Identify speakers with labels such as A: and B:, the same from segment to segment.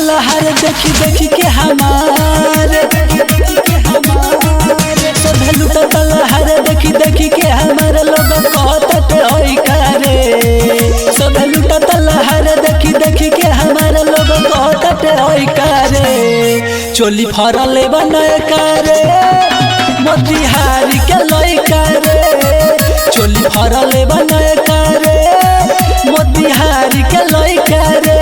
A: तलहर देखी देखी के हमार सभे लूटा तलहर देखी देखी के हमार लोग कहत होई करे सभे लूटा तलहर देखी देखी के हमार लोग कहत होई करे चोली फरले बनय करे मोतिहारी के लई करे चोली फरले बनय करे मोतिहारी के लई करे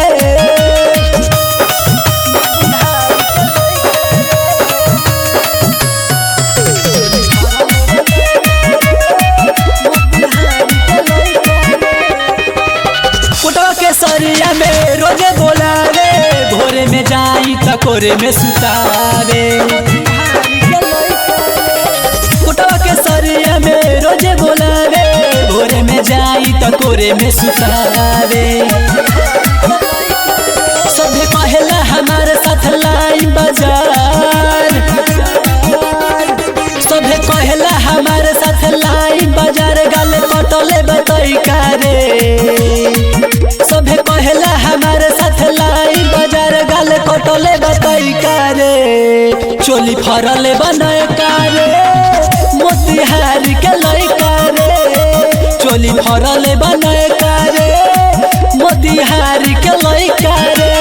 A: सरिया में रोजे बोलावे भोरे में जाई त कोरे में सुतावे कुटवा के सरिया में रोजे बोलावे भोरे में जाई त कोरे में सुतावे सभे कहेला हमारे साथ लाई बाजार सभे कहेला हमारे साथ लाई बाजार गाले कटले बतई करे सभे कहेला हमारे साथ लाई बाजार गाल कटले बतई करे चोली फरले बनय करे मोतिहारी के लई करे चोली फरले बनय करे मोतिहारी के लई करे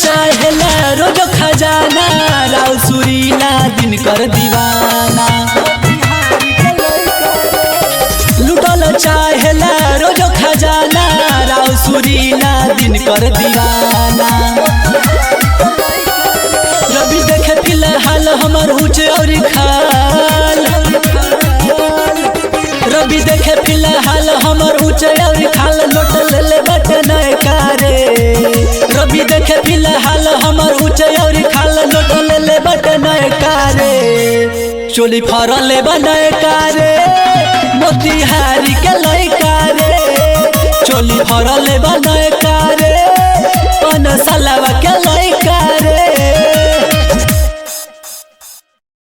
A: चाहेला रोज खजाना राव सुरीला दिन कर दीवाना लुटल चाहेला रोज खजाना राव सुरीला दिन कर दीवाना रवि देखे फिलहाल हमर ऊँच और खाल रवि देखे फिलहाल हमर ऊँच और खाल लोट ले बटन करे रवि देखे फिलहाल हमर ऊँच और खाल लोट ले बटन करे चोली फरले बनय करे मोतिहारी के लई करे चोली फरले बनय